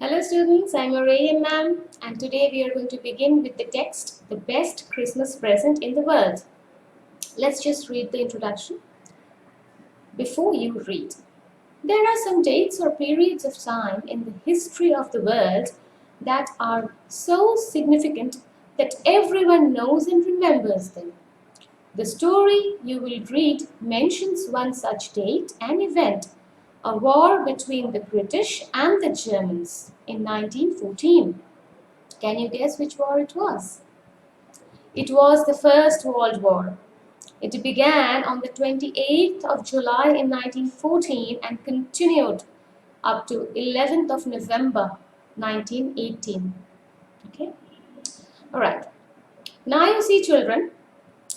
Hello students, I'm Arayam ma'am and today we are going to begin with the text, The Best Christmas Present in the World. Let's just read the introduction. Before you read, there are some dates or periods of time in the history of the world that are so significant that everyone knows and remembers them. The story you will read mentions one such date and event, a war between the British and the Germans in 1914. Can you guess which war it was? It was the First World War. It began on the 28th of July in 1914 and continued up to 11th of November 1918. Okay? Alright. Now you see children,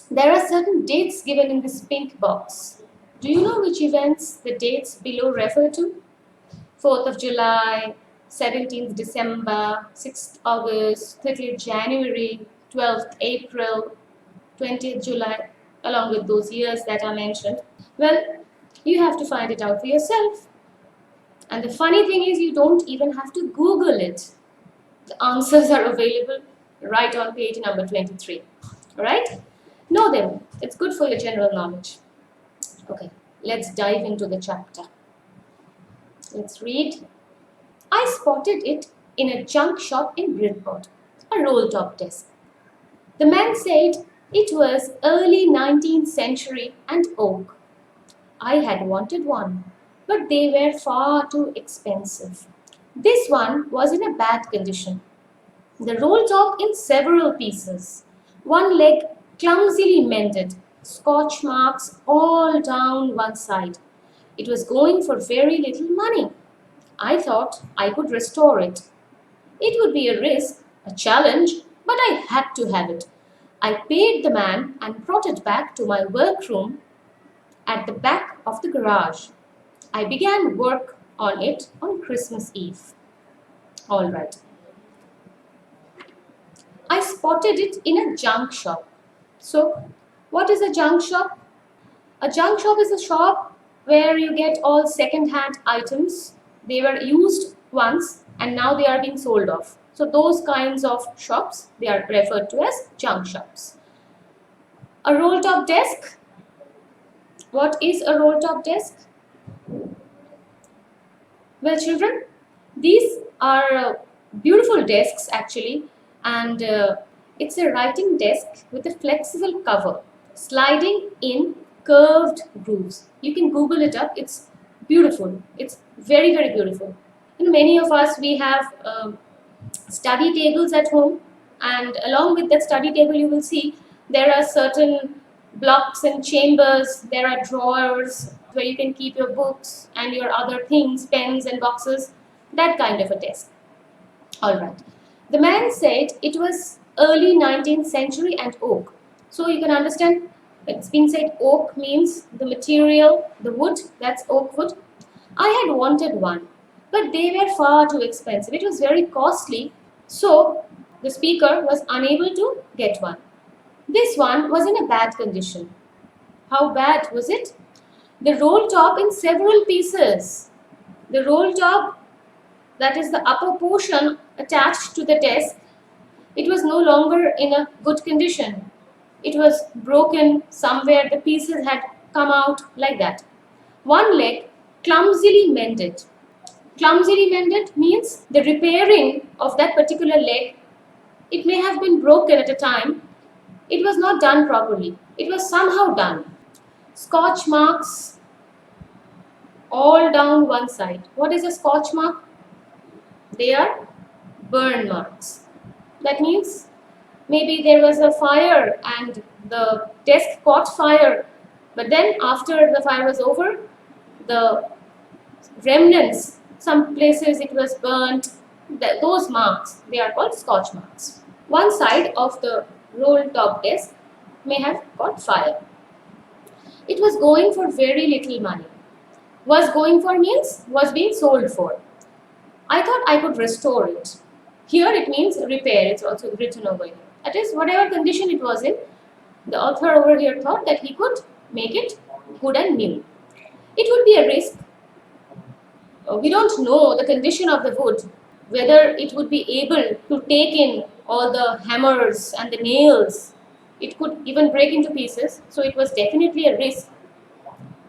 there are certain dates given in this pink box. Do you know which events the dates below refer to? 4th of July, 17th December, 6th August, 30th January, 12th April, 20th July, along with those years that are mentioned. Well, you have to find it out for yourself. And the funny thing is, you don't even have to Google it. The answers are available right on page number 23. Alright? Know them. It's good for your general knowledge. Okay, let's dive into the chapter. Let's read. I spotted it in a junk shop in Bridport, a roll-top desk. The man said it was early 19th century and oak. I had wanted one, but they were far too expensive. This one was in a bad condition. The roll-top in several pieces, one leg clumsily mended, scotch marks all down one side. It was going for very little money. I thought I could restore it. It would be a risk, a challenge, but I had to have it. I paid the man and brought it back to my workroom at the back of the garage. I began work on it on Christmas Eve. All right. I spotted it in a junk shop. So, what is a junk shop? A junk shop is a shop where you get all second-hand items. They were used once and now they are being sold off. So those kinds of shops, they are referred to as junk shops. A roll-top desk. What is a roll-top desk? Well, children, these are beautiful desks actually, and it's a writing desk with a flexible cover, sliding in curved grooves. You can Google it up. It's beautiful. It's very, very beautiful. And many of us, we have study tables at home, and along with that study table you will see there are certain blocks and chambers. There are drawers where you can keep your books and your other things, pens and boxes, that kind of a desk. Alright, the man said it was early 19th century and oak. So you can understand, it's been said oak means the material, the wood, that's oak wood. I had wanted one, but they were far too expensive. It was very costly, so the speaker was unable to get one. This one was in a bad condition. How bad was it? The roll top in several pieces. The roll top, that is the upper portion attached to the desk, it was no longer in a good condition. It was broken somewhere, the pieces had come out like that. One leg clumsily mended. Clumsily mended means the repairing of that particular leg, it may have been broken at a time. It was not done properly. It was somehow done. Scotch marks all down one side. What is a scotch mark? They are burn marks. That means maybe there was a fire and the desk caught fire, but then after the fire was over, the remnants, some places it was burnt, those marks, they are called scotch marks. One side of the roll-top desk may have caught fire. It was going for very little money. Was going for means was being sold for. I thought I could restore it. Here it means repair, it's also written over here. That is, whatever condition it was in, the author over here thought that he could make it good and new. It would be a risk. We don't know the condition of the wood. whether it would be able to take in all the hammers and the nails. It could even break into pieces, so it was definitely a risk,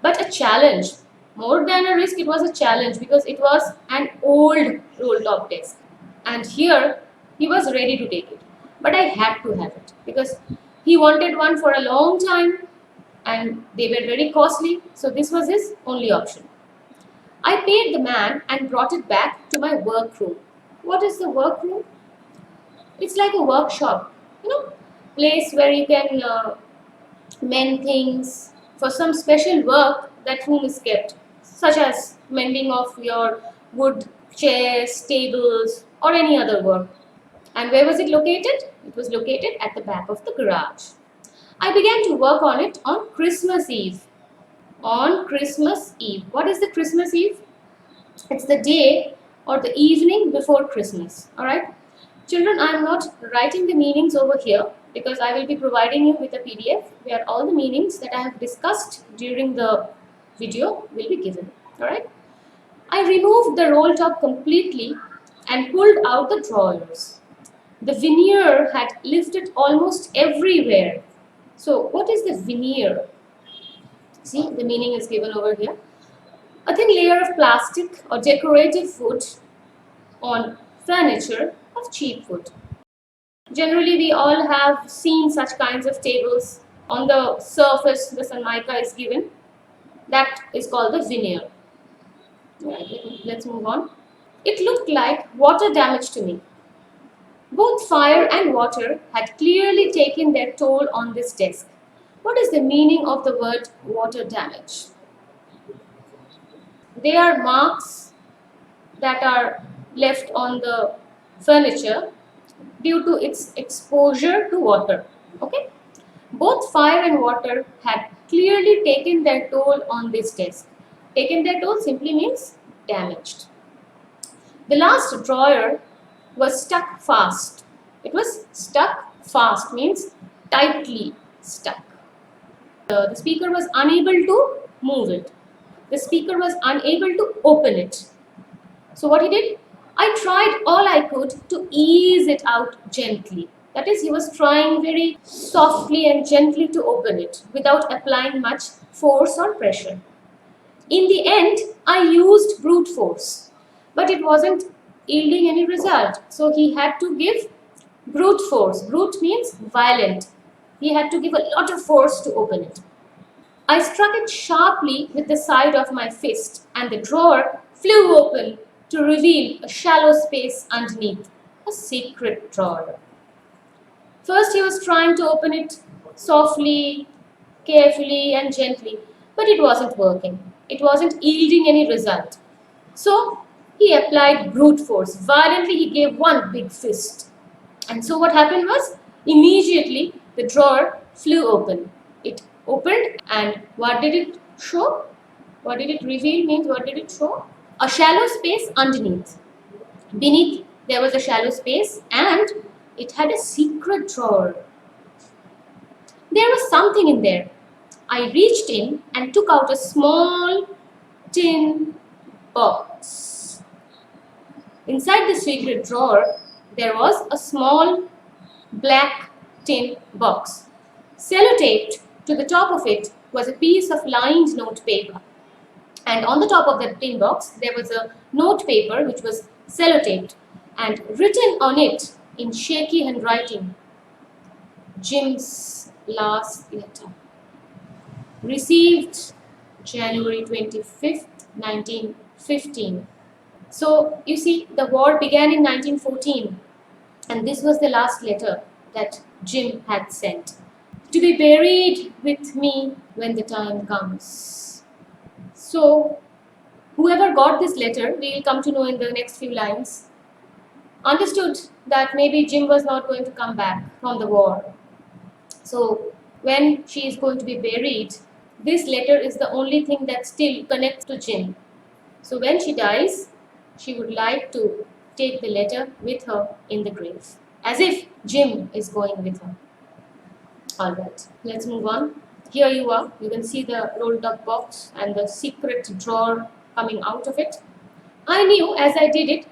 but a challenge. More than a risk, it was a challenge because it was an old roll top desk. And here he was ready to take it. But I had to have it because he wanted one for a long time and they were very costly, so this was his only option. I paid the man and brought it back to my workroom. What is the workroom? It's like a workshop, place where you can mend things for some special work. That room is kept, such as mending of your wood chairs, tables, or any other work. And where was it located? It was located at the back of the garage. I began to work on it on Christmas Eve. On Christmas Eve. What is the Christmas Eve? It's the day or the evening before Christmas. Alright? Children, I am not writing the meanings over here because I will be providing you with a PDF where all the meanings that I have discussed during the video will be given. Alright? I removed the roll top completely and pulled out the drawers. The veneer had lifted almost everywhere. So, what is the veneer? See, the meaning is given over here. A thin layer of plastic or decorative wood on furniture of cheap wood. Generally, we all have seen such kinds of tables. On the surface, the Sanmaika is given. That is called the veneer. Right, let's move on. It looked like water damage to me. Both fire and water had clearly taken their toll on this desk. What is the meaning of the word water damage? They are marks that are left on the furniture due to its exposure to water. Okay? Both fire and water had clearly taken their toll on this desk. Taken their toll simply means damaged. The last drawer was stuck fast. It was stuck fast means tightly stuck. The speaker was unable to move it. The speaker was unable to open it. So what he did? I tried all I could to ease it out gently. That is, he was trying very softly and gently to open it without applying much force or pressure. In the end, I used brute force, but it wasn't yielding any result. So he had to give brute force. Brute means violent. He had to give a lot of force to open it. I struck it sharply with the side of my fist, and the drawer flew open to reveal a shallow space underneath, a secret drawer. First he was trying to open it softly, carefully and gently, but it wasn't working. It wasn't yielding any result. So he applied brute force. Violently he gave one big fist. And so what happened was, immediately the drawer flew open. It opened, and what did it show? What did it reveal means what did it show? A shallow space underneath. Beneath there was a shallow space and it had a secret drawer. There was something in there. I reached in and took out a small tin box. Inside the secret drawer there was a small black tin box. Sellotaped to the top of it was a piece of lined note paper. And on the top of that tin box there was a note paper which was sellotaped, and written on it in shaky handwriting, Jim's last letter. Received January 25th, 1915. So you see, the war began in 1914, and this was the last letter that Jim had sent. To be buried with me when the time comes. So, whoever got this letter, we will come to know in the next few lines, understood that maybe Jim was not going to come back from the war. So, when she is going to be buried, this letter is the only thing that still connects to Jim. So, when she dies, she would like to take the letter with her in the grave, as if Jim is going with her. Alright, let's move on. Here you are, you can see the rolled up box and the secret drawer coming out of it. I knew as I did it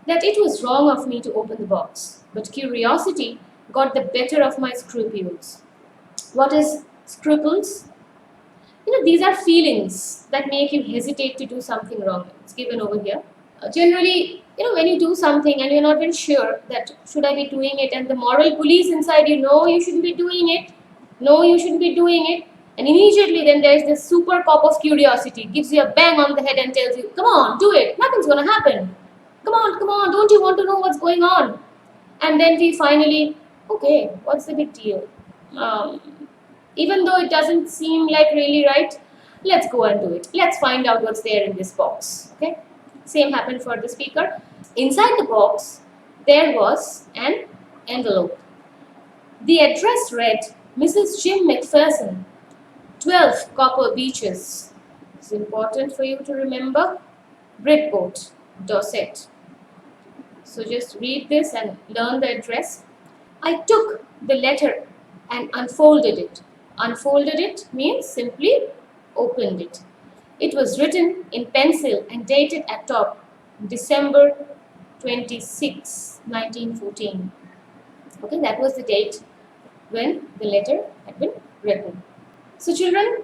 that it was wrong of me to open the box, but curiosity got the better of my scruples. What is scruples? These are feelings that make you hesitate to do something wrong. It's given over here. Generally, when you do something and you're not very sure that should I be doing it, and the moral police inside you know you shouldn't be doing it, no, you shouldn't be doing it, and immediately then there's this super cop of curiosity, gives you a bang on the head and tells you, come on, do it, nothing's gonna happen. Come on, don't you want to know what's going on? And then we finally, okay, what's the big deal? Um, Even though it doesn't seem like really right, let's go and do it. Let's find out what's there in this box. Okay. Same happened for the speaker. Inside the box, there was an envelope. The address read, Mrs. Jim McPherson, 12 Copper Beaches. It's important for you to remember. Bridport, Dorset. So just read this and learn the address. I took the letter and unfolded it. Unfolded it means simply opened it. It was written in pencil and dated at top December 26, 1914. Okay, that was the date when the letter had been written. So children,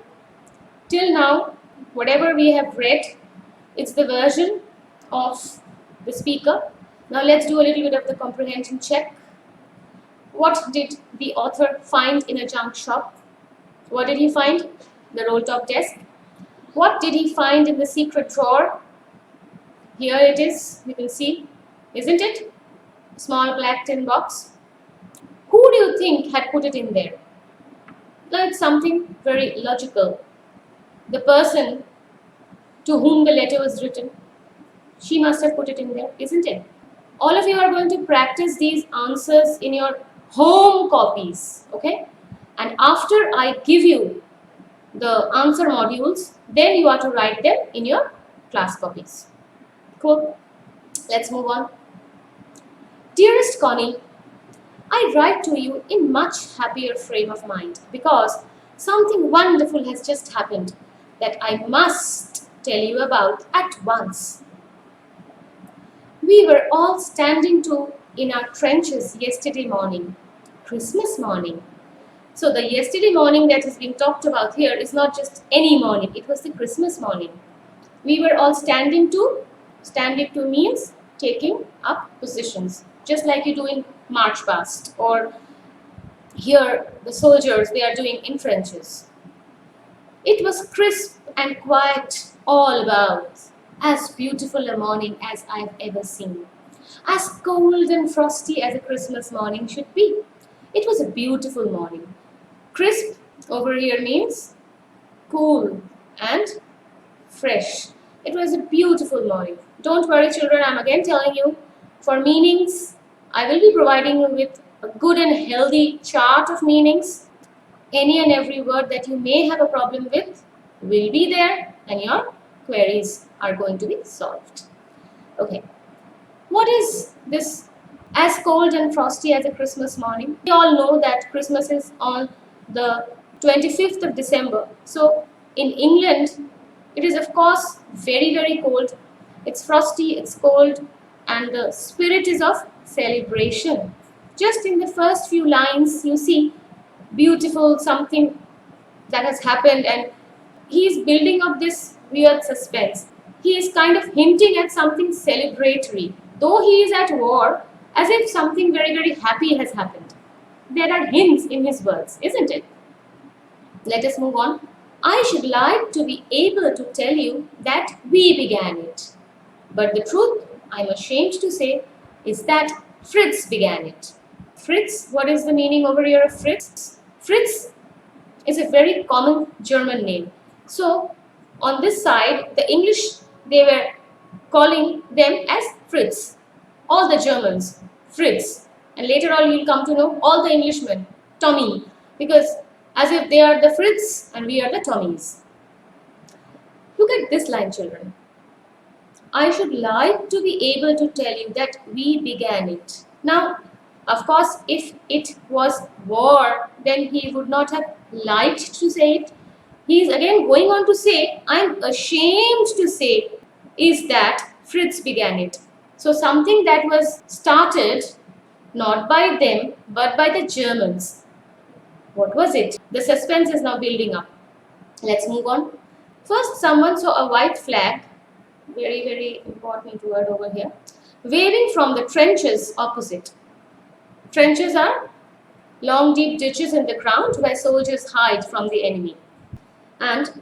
till now, whatever we have read, it's the version of the speaker. Now let's do a little bit of the comprehension check. What did the author find in a junk shop? What did he find? The roll top desk. What did he find in the secret drawer? Here it is, you can see, isn't it? Small black tin box. Who do you think had put it in there? Now it's something very logical. The person to whom the letter was written, she must have put it in there, isn't it? All of you are going to practice these answers in your home copies, okay? And after I give you the answer modules, then you are to write them in your class copies. Cool. Let's move on. Dearest Connie, I write to you in much happier frame of mind because something wonderful has just happened that I must tell you about at once. We were all standing to in our trenches yesterday morning, Christmas morning. So the yesterday morning that is being talked about here is not just any morning, it was the Christmas morning. We were all standing to. Standing to means taking up positions, just like you do in march past, or here the soldiers, they are doing in trenches. It was crisp and quiet all about, as beautiful a morning as I've ever seen, as cold and frosty as a Christmas morning should be. It was a beautiful morning. Crisp over here means cool and fresh. It was a beautiful morning. Don't worry children, I'm again telling you, for meanings, I will be providing you with a good and healthy chart of meanings. Any and every word that you may have a problem with will be there and your queries are going to be solved. Okay, what is this as cold and frosty as a Christmas morning? We all know that Christmas is on the 25th of December. So in England, it is of course very, very cold. It's frosty, it's cold, and the spirit is of celebration. Just in the first few lines, you see beautiful something that has happened, and he is building up this weird suspense. He is kind of hinting at something celebratory, though he is at war, as if something very, very happy has happened. There are hints in his words, isn't it? Let us move on. I should like to be able to tell you that we began it. But the truth, I'm ashamed to say, is that Fritz began it. Fritz, what is the meaning over here of Fritz? Fritz is a very common German name. So, on this side, the English, they were calling them as Fritz. All the Germans, Fritz. And later on, you'll come to know all the Englishmen, Tommy. Because as if they are the Fritz and we are the Tommies. Look at this line, children. I should like to be able to tell you that we began it. Now, of course, if it was war, then he would not have liked to say it. He is again going on to say, I'm ashamed to say, is that Fritz began it. So something that was started not by them but by the Germans. What was it? The suspense is now building up. Let's move on. First, someone saw a white flag, very, very important word over here, waving from the trenches opposite. Trenches are long, deep ditches in the ground where soldiers hide from the enemy. And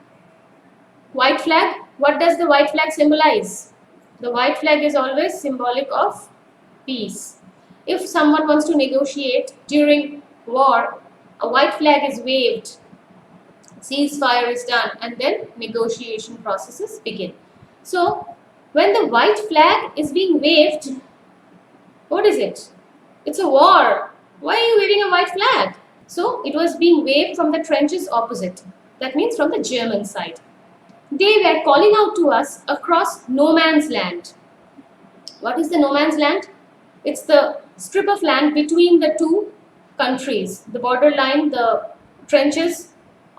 white flag, what does the white flag symbolize? The white flag is always symbolic of peace. If someone wants to negotiate during war, a white flag is waved, ceasefire is done, and then negotiation processes begin. So, when the white flag is being waved, what is it? It's a war. Why are you waving a white flag? So, it was being waved from the trenches opposite. That means from the German side. They were calling out to us across no man's land. What is the no man's land? It's the strip of land between the two countries, the borderline, the trenches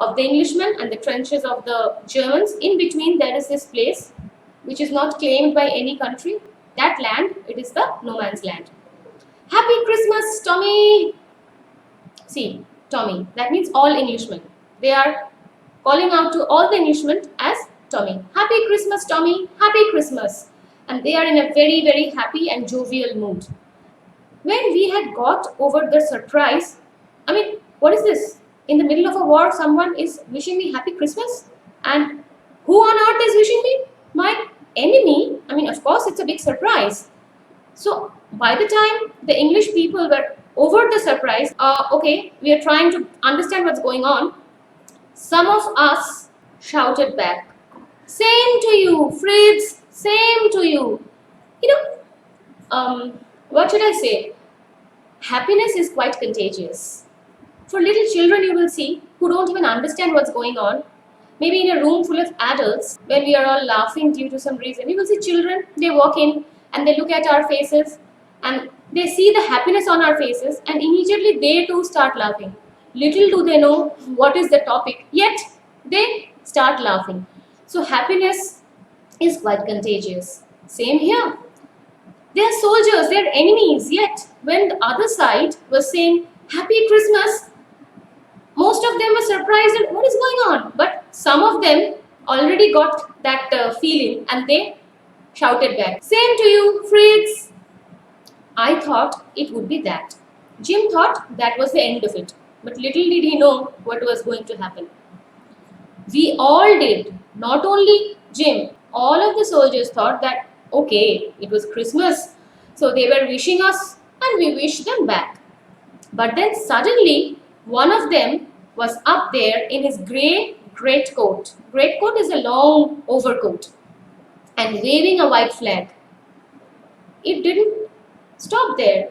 of the Englishmen and the trenches of the Germans. In between there is this place which is not claimed by any country. That land, it is the no man's land. Happy Christmas, Tommy! See, Tommy, that means all Englishmen. They are calling out to all the Englishmen as Tommy. Happy Christmas, Tommy! Happy Christmas! And they are in a very, very happy and jovial mood. When we had got over the surprise, I mean, what is this? In the middle of a war, someone is wishing me Happy Christmas? And who on earth is wishing me? My enemy. I mean, of course, it's a big surprise. So, by the time the English people were over the surprise, okay, we are trying to understand what's going on. Some of us shouted back, "Same to you, Fritz, same to you." What should I say? Happiness is quite contagious. For little children, you will see, who don't even understand what's going on, maybe in a room full of adults, when we are all laughing due to some reason, you will see children, they walk in and they look at our faces and they see the happiness on our faces and immediately they too start laughing. Little do they know what is the topic, yet they start laughing. So happiness is quite contagious. Same here. They are soldiers, they are enemies, yet when the other side was saying Happy Christmas, most of them were surprised at what is going on. But some of them already got that feeling and they shouted back, "Same to you, Fritz." I thought it would be that. Jim thought that was the end of it. But little did he know what was going to happen. We all did, not only Jim. All of the soldiers thought that, okay, it was Christmas, so they were wishing us and we wished them back. But then suddenly, one of them was up there in his grey greatcoat. Greatcoat is a long overcoat and waving a white flag. It didn't stop there.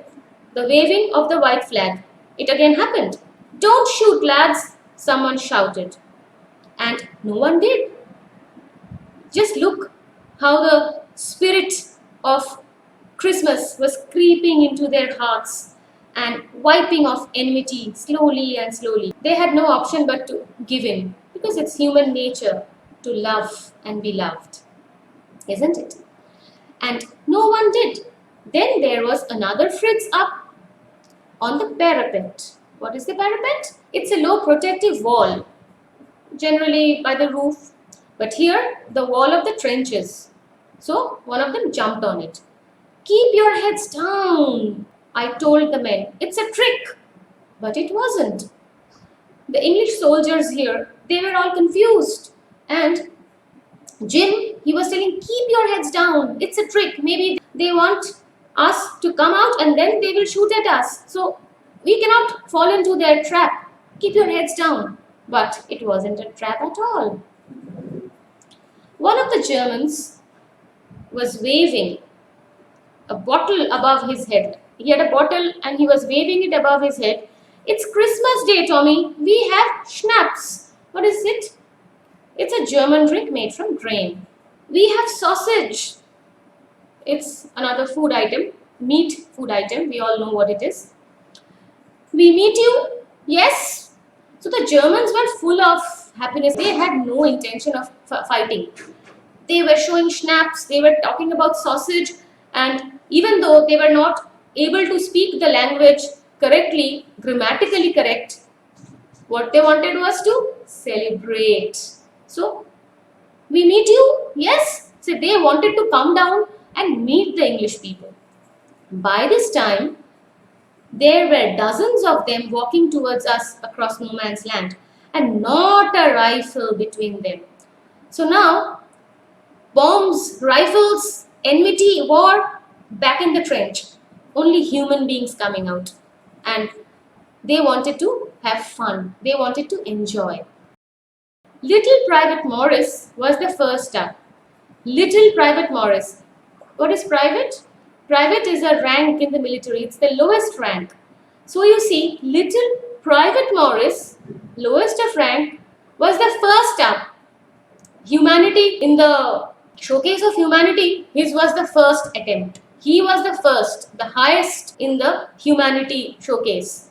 The waving of the white flag, it again happened. "Don't shoot, lads," someone shouted. And no one did. Just look how the spirit of Christmas was creeping into their hearts and wiping off enmity slowly and slowly. They had no option but to give in, because it's human nature to love and be loved, isn't it? And no one did. Then there was another Fritz up on the parapet. What is the parapet? It's a low protective wall, generally by the roof, but here the wall of the trenches. So one of them jumped on it. "Keep your heads down," I told the men. "It's a trick." But it wasn't. The English soldiers here, they were all confused. And Jim, he was telling, "Keep your heads down. It's a trick. Maybe they want us to come out and then they will shoot at us. So we cannot fall into their trap. Keep your heads down." But it wasn't a trap at all. One of the Germans was waving a bottle above his head. He had a bottle and he was waving it above his head. "It's Christmas Day, Tommy. We have schnapps." What is it? It's a German drink made from grain. "We have sausage." It's another food item, meat food item. We all know what it is. "We meet you?" "Yes." So the Germans were full of happiness. They had no intention of fighting. They were showing schnapps. They were talking about sausage. And even though they were not able to speak the language correctly, grammatically correct, what they wanted was to celebrate. So, we meet you? Yes. So they wanted to come down and meet the English people. By this time, there were dozens of them walking towards us across no man's land, and not a rifle between them. So now, bombs, rifles, enmity, war, back in the trench. Only human beings coming out. And they wanted to have fun. They wanted to enjoy. Little Private Morris was the first up. Little Private Morris. What is private? Private is a rank in the military. It's the lowest rank. So you see, Little Private Morris, lowest of rank, was the first up. Humanity, in the showcase of humanity, his was the first attempt. He was the first, the highest in the humanity showcase.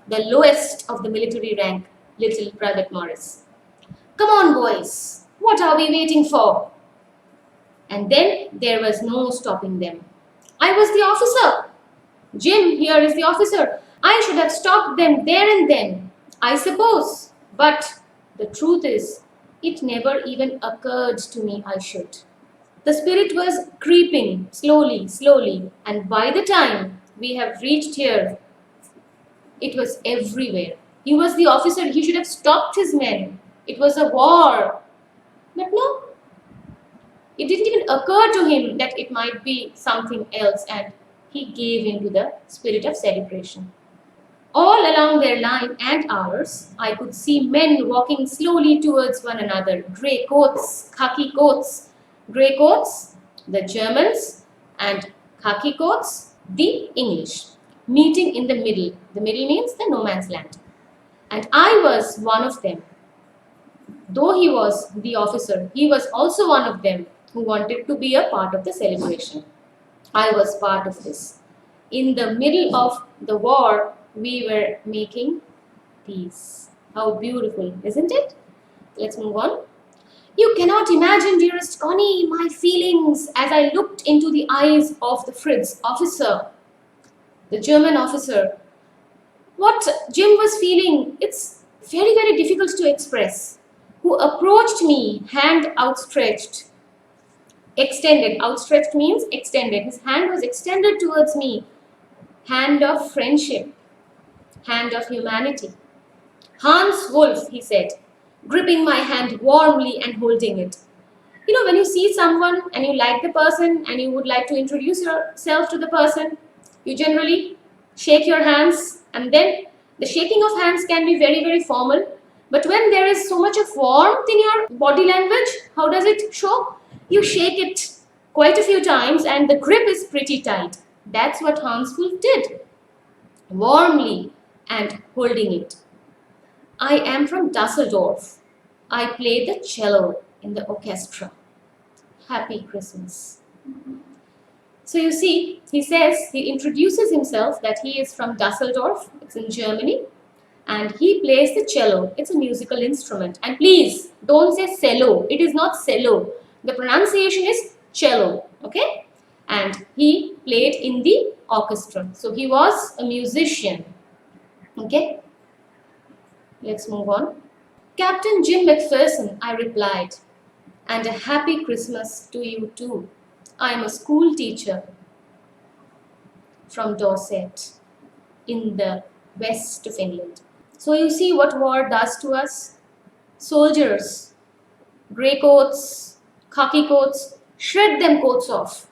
The lowest of the military rank, Little Private Morris. Come on, boys. What are we waiting for? And then there was no stopping them. I was the officer. Jim here is the officer. I should have stopped them there and then, I suppose. But the truth is, it never even occurred to me I should. The spirit was creeping slowly, slowly, and by the time we have reached here, it was everywhere. He was the officer. He should have stopped his men. It was a war. But no, it didn't even occur to him that it might be something else, and he gave in to the spirit of celebration. All along their line and ours, I could see men walking slowly towards one another. Grey coats, khaki coats. Grey coats, the Germans, and khaki coats, the English. Meeting in the middle. The middle means the no man's land. And I was one of them. Though he was the officer, he was also one of them who wanted to be a part of the celebration. I was part of this. In the middle of the war, we were making peace. How beautiful, isn't it? Let's move on. You cannot imagine, dearest Connie, my feelings as I looked into the eyes of the Fritz officer, the German officer. What Jim was feeling, it's very, very difficult to express. Who approached me, hand outstretched. Extended. Outstretched means extended. His hand was extended towards me. Hand of friendship. Hand of humanity. Hans Wolf, he said, gripping my hand warmly and holding it. You know, when you see someone and you like the person and you would like to introduce yourself to the person, you generally shake your hands, and then the shaking of hands can be very, very formal. But when there is so much of warmth in your body language, how does it show? You shake it quite a few times and the grip is pretty tight. That's what Hans Wolf did. Warmly and holding it. I am from Dusseldorf. I play the cello in the orchestra. Happy Christmas. So you see, he introduces himself that he is from Dusseldorf. It's in Germany. And he plays the cello. It's a musical instrument. And please, don't say cello. It is not cello. The pronunciation is cello. Okay? And he played in the orchestra. So he was a musician. Okay? Let's move on. Captain Jim McPherson, I replied. And a happy Christmas to you too. I am a school teacher from Dorset in the west of England. So you see what war does to us. Soldiers, grey coats, khaki coats, shred them coats off.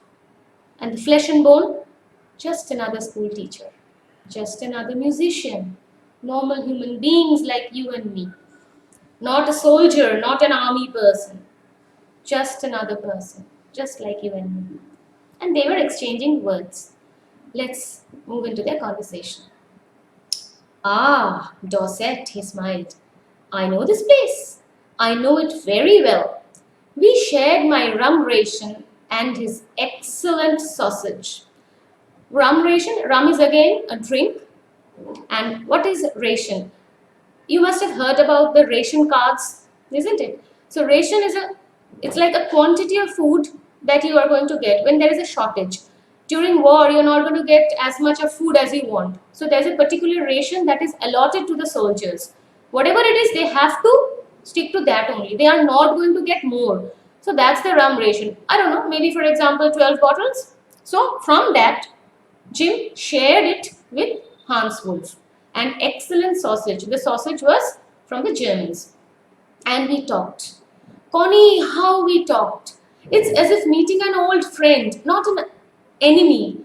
And the flesh and bone, just another school teacher, just another musician, normal human beings like you and me. Not a soldier, not an army person, just another person, just like you and me. And they were exchanging words. Let's move into their conversation. Ah, Dorset, he smiled. I know this place. I know it very well. We shared my rum ration and his excellent sausage. Rum ration, rum is again a drink. And what is ration? You must have heard about the ration cards, isn't it? So ration is it's like a quantity of food that you are going to get when there is a shortage. During war, you're not going to get as much of food as you want. So there's a particular ration that is allotted to the soldiers. Whatever it is, they have to stick to that only. They are not going to get more. So that's the rum ration. I don't know, maybe for example 12 bottles. So from that, Jim shared it with Hans Wolf. An excellent sausage. The sausage was from the Germans. And we talked. Connie, how we talked. It's as if meeting an old friend, not an enemy,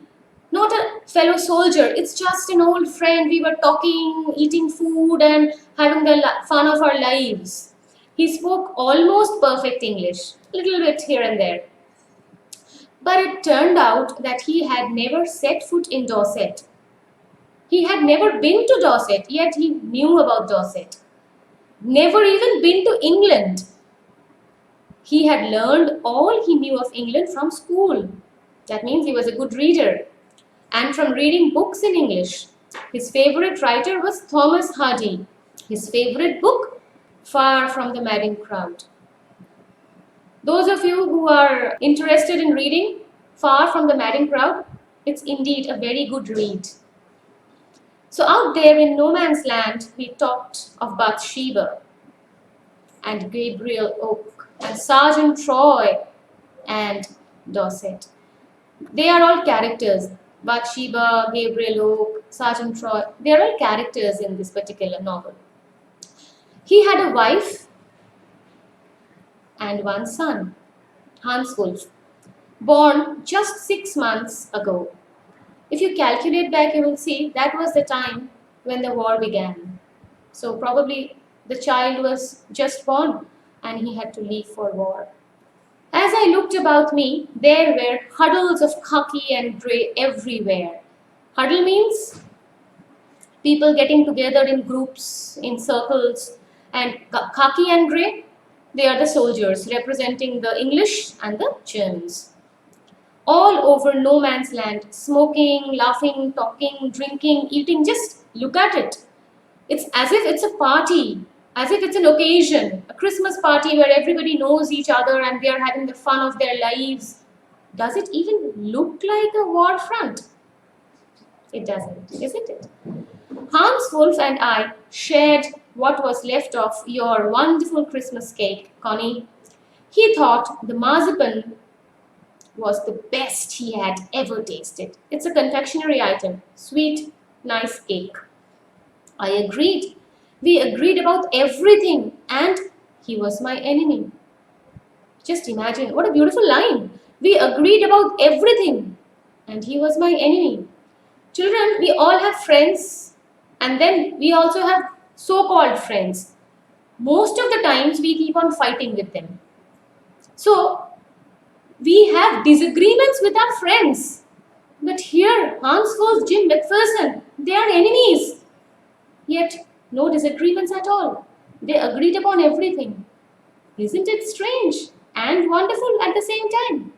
not a fellow soldier. It's just an old friend. We were talking, eating food, and having the fun of our lives. He spoke almost perfect English, a little bit here and there. But it turned out that he had never set foot in Dorset. He had never been to Dorset, yet he knew about Dorset. Never even been to England. He had learned all he knew of England from school. That means he was a good reader. And from reading books in English. His favorite writer was Thomas Hardy. His favorite book, Far from the Madding Crowd. Those of you who are interested in reading Far from the Madding Crowd, it's indeed a very good read. So out there in no man's land, we talked of Bathsheba and Gabriel Oak and Sergeant Troy and Dorset. They are all characters. Bathsheba, Gabriel Oak, Sergeant Troy, they are all characters in this particular novel. He had a wife and one son, Hans Wolf, born just 6 months ago. If you calculate back, you will see that was the time when the war began. So probably the child was just born and he had to leave for war. As I looked about me, there were huddles of khaki and grey everywhere. Huddle means people getting together in groups, in circles, and khaki and grey, they are the soldiers representing the English and the Germans. All over no man's land, smoking, laughing, talking, drinking, eating, just look at it. It's as if it's a party, as if it's an occasion, a Christmas party where everybody knows each other and they are having the fun of their lives. Does it even look like a war front? It doesn't, isn't it? Hans Wolf and I shared what was left of your wonderful Christmas cake, Connie. He thought the marzipan was the best he had ever tasted. It's a confectionery item, sweet, nice cake. I agreed. We agreed about everything, and he was my enemy. Just imagine, what a beautiful line. We agreed about everything, and he was my enemy. Children, we all have friends, and then we also have so-called friends. Most of the times, we keep on fighting with them. So, we have disagreements with our friends. But here, Hans Wolf, Jim McPherson, they are enemies. Yet, no disagreements at all. They agreed upon everything. Isn't it strange and wonderful at the same time?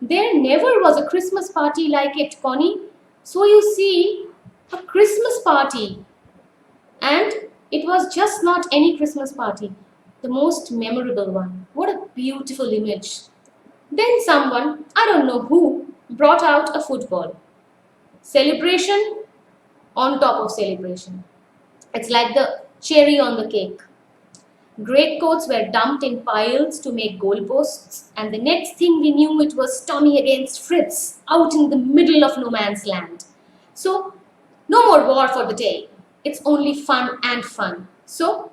There never was a Christmas party like it, Connie. So you see, a Christmas party. And it was just not any Christmas party. The most memorable one. What a beautiful image. Then someone, I don't know who, brought out a football. Celebration on top of celebration. It's like the cherry on the cake. Greatcoats were dumped in piles to make goalposts, and the next thing we knew, it was Tommy against Fritz, out in the middle of no man's land. So, no more war for the day. It's only fun and fun. So,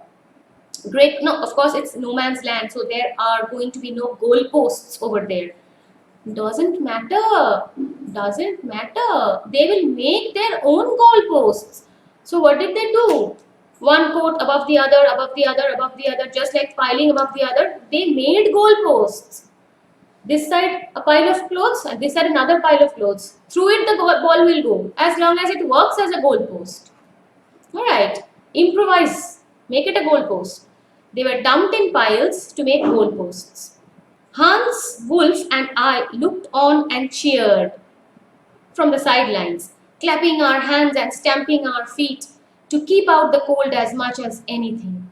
of course it's no man's land, so there are going to be no goalposts over there. Doesn't matter. Doesn't matter. They will make their own goalposts. So what did they do? One coat above the other, above the other, above the other, just like piling above the other. They made goalposts. This side a pile of clothes and this side another pile of clothes. Through it the ball will go as long as it works as a goalpost. Alright, improvise. Make it a goalpost. They were dumped in piles to make goalposts. Hans Wolf and I looked on and cheered from the sidelines, clapping our hands and stamping our feet to keep out the cold as much as anything.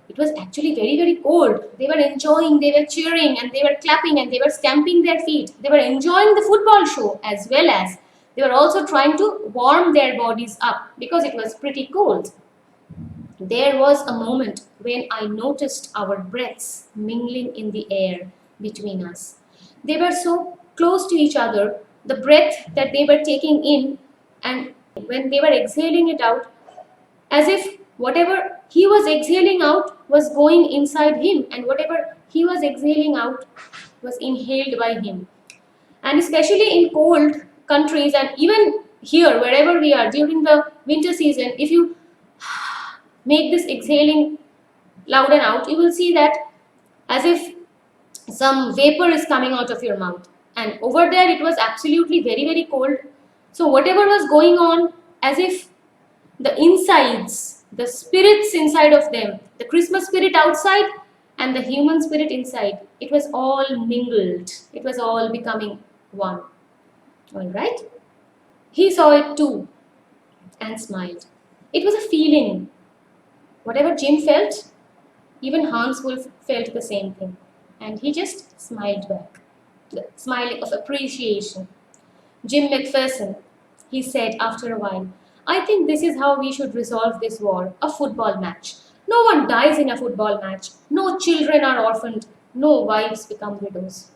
It was actually very, very cold. They were enjoying, they were cheering, and they were clapping, and they were stamping their feet. They were enjoying the football show, as well as they were also trying to warm their bodies up because it was pretty cold. There was a moment when I noticed our breaths mingling in the air between us. They were so close to each other, the breath that they were taking in, and when they were exhaling it out, as if whatever he was exhaling out was going inside him, and whatever he was exhaling out was inhaled by him. And especially in cold countries, and even here, wherever we are during the winter season, if you make this exhaling loud and out, you will see that as if some vapor is coming out of your mouth. And over there, it was absolutely very, very cold. So, whatever was going on, as if the insides, the spirits inside of them, the Christmas spirit outside and the human spirit inside, it was all mingled. It was all becoming one. All right? He saw it too and smiled. It was a feeling. Whatever Jim felt, even Hans Wolf felt the same thing. And he just smiled back, the smiling of appreciation. Jim McPherson, he said after a while, I think this is how we should resolve this war, a football match. No one dies in a football match. No children are orphaned. No wives become widows.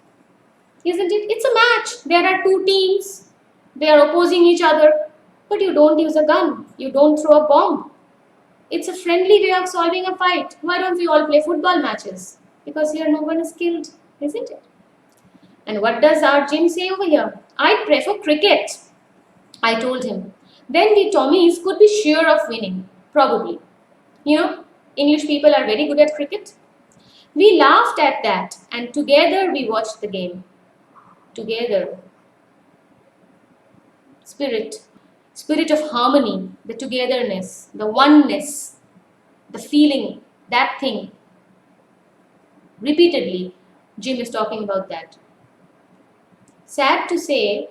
Isn't it? It's a match. There are two teams. They are opposing each other. But you don't use a gun. You don't throw a bomb. It's a friendly way of solving a fight. Why don't we all play football matches? Because here no one is killed, isn't it? And what does our Jim say over here? I prefer cricket, I told him. Then we Tommies could be sure of winning, probably. You know, English people are very good at cricket. We laughed at that and together we watched the game. Together. Spirit of harmony, the togetherness, the oneness, the feeling, that thing. Repeatedly, Jim is talking about that. Sad to say,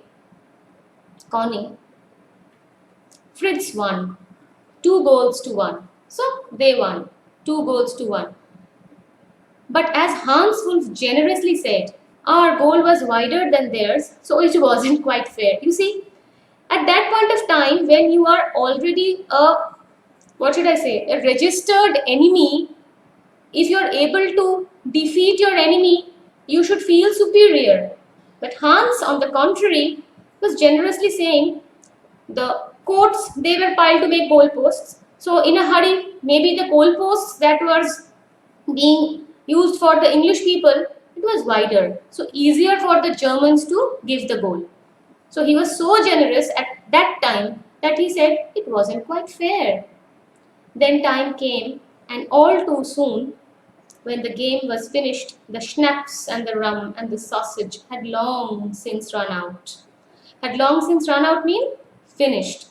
Connie, Fritz won. 2-1. So they won. 2-1. But as Hans Wolf generously said, our goal was wider than theirs, so it wasn't quite fair. You see, at that point of time, when you are already a registered enemy, if you're able to defeat your enemy, you should feel superior. But Hans, on the contrary, was generously saying the courts, they were piled to make goalposts. So in a hurry, maybe the goalposts that was being used for the English people, it was wider. So easier for the Germans to give the goal. So he was so generous at that time that he said it wasn't quite fair. Then time came, and all too soon, when the game was finished, the schnapps and the rum and the sausage had long since run out. Had long since run out mean finished.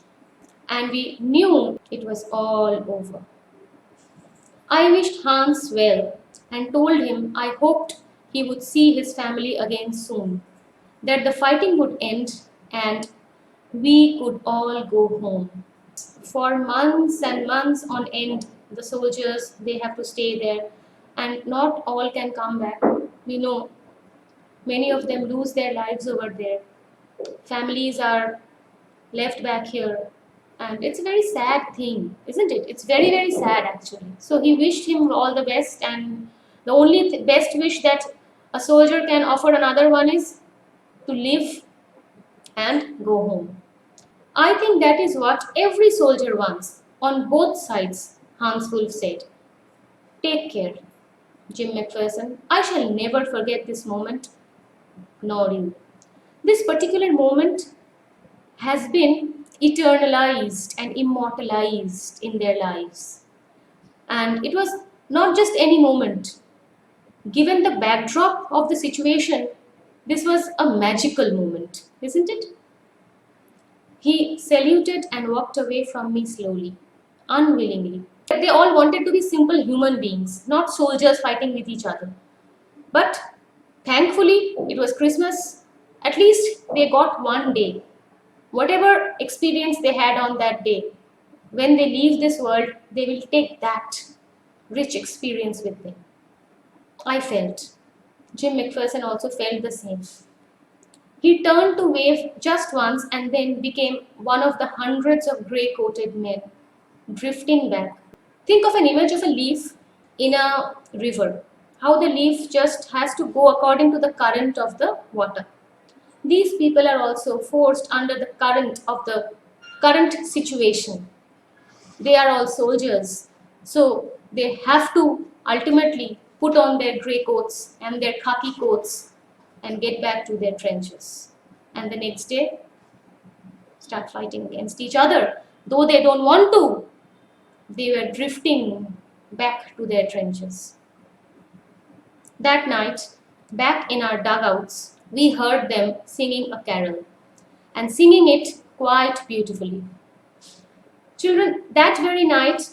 And we knew it was all over. I wished Hans well and told him I hoped he would see his family again soon, that the fighting would end and we could all go home. For months and months on end, the soldiers, they have to stay there and not all can come back. We know many of them lose their lives over there. Families are left back here and it's a very sad thing, isn't it? It's very, very sad actually. So he wished him all the best, and the only best wish that a soldier can offer another one is to live and go home. I think that is what every soldier wants, on both sides, Hans Wolf said. Take care, Jim McPherson. I shall never forget this moment, nor you. This particular moment has been eternalized and immortalized in their lives. And it was not just any moment. Given the backdrop of the situation, this was a magical moment, isn't it? He saluted and walked away from me slowly, unwillingly. They all wanted to be simple human beings, not soldiers fighting with each other. But thankfully, it was Christmas. At least they got one day. Whatever experience they had on that day, when they leave this world, they will take that rich experience with them. I felt. Jim McPherson also felt the same. He turned to wave just once and then became one of the hundreds of grey coated men drifting back. Think of an image of a leaf in a river. How the leaf just has to go according to the current of the water. These people are also forced under the current of the current situation. They are all soldiers, so they have to ultimately put on their grey coats and their khaki coats and get back to their trenches. And the next day, start fighting against each other. Though they don't want to, they were drifting back to their trenches. That night, back in our dugouts, we heard them singing a carol, and singing it quite beautifully. Children, that very night,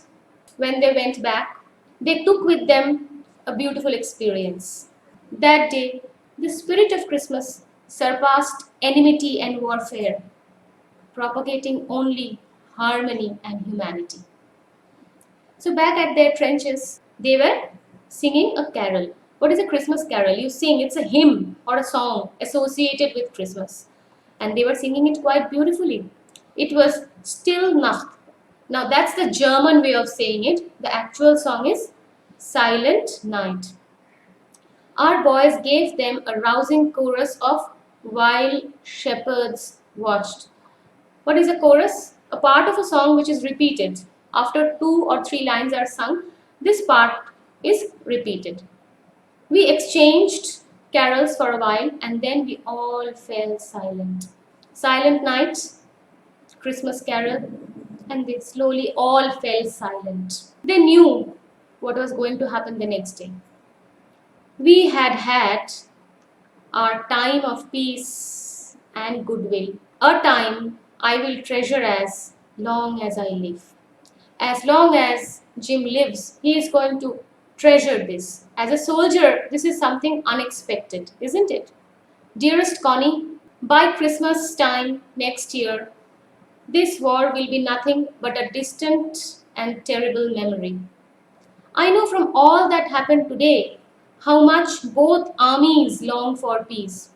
when they went back, they took with them a beautiful experience. That day, the spirit of Christmas surpassed enmity and warfare, propagating only harmony and humanity. So, back at their trenches, they were singing a carol. What is a Christmas carol? You sing, it's a hymn or a song associated with Christmas. And they were singing it quite beautifully. It was Still Nacht. Now that's the German way of saying it. The actual song is Silent Night. Our boys gave them a rousing chorus of While Shepherds Watched. What is a chorus? A part of a song which is repeated. After 2 or 3 lines are sung, this part is repeated. We exchanged carols for a while and then we all fell silent. Silent night, Christmas carol, and they slowly all fell silent. They knew what was going to happen the next day. We had had our time of peace and goodwill, a time I will treasure as long as I live. As long as Jim lives, he is going to treasure this. As a soldier, this is something unexpected, isn't it? Dearest Connie, by Christmas time next year, this war will be nothing but a distant and terrible memory. I know from all that happened today how much both armies long for peace.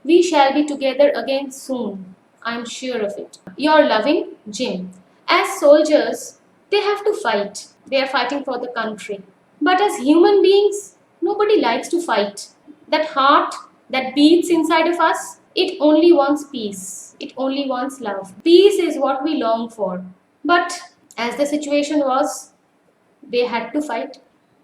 We shall be together again soon, I'm sure of it. Your loving Jim. As soldiers, they have to fight. They are fighting for the country. But as human beings, nobody likes to fight. That heart that beats inside of us, it only wants peace. It only wants love. Peace is what we long for. But as the situation was, they had to fight.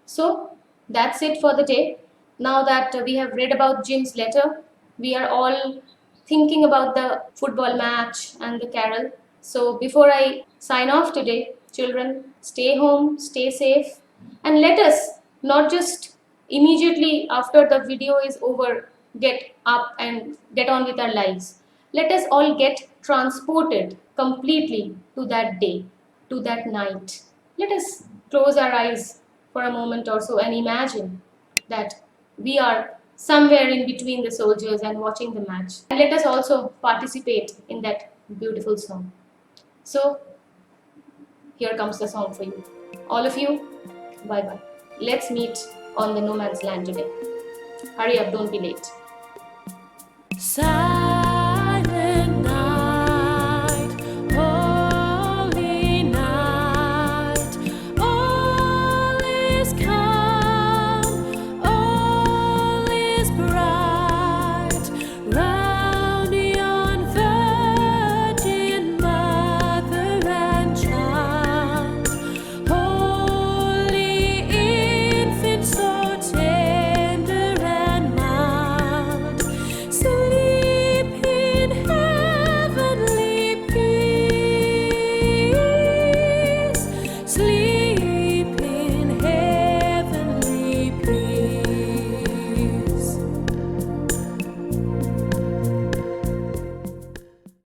So that's it for the day. Now that we have read about Jim's letter, we are all thinking about the football match and the carol. So before I sign off today, children, stay home, stay safe, and let us not just immediately after the video is over get up and get on with our lives. Let us all get transported completely to that day, to that night. Let us close our eyes for a moment or so and imagine that we are somewhere in between the soldiers and watching the match. And let us also participate in that beautiful song. So, here comes the song for you. All of you, bye bye. Let's meet on the no man's land today. Hurry up, don't be late.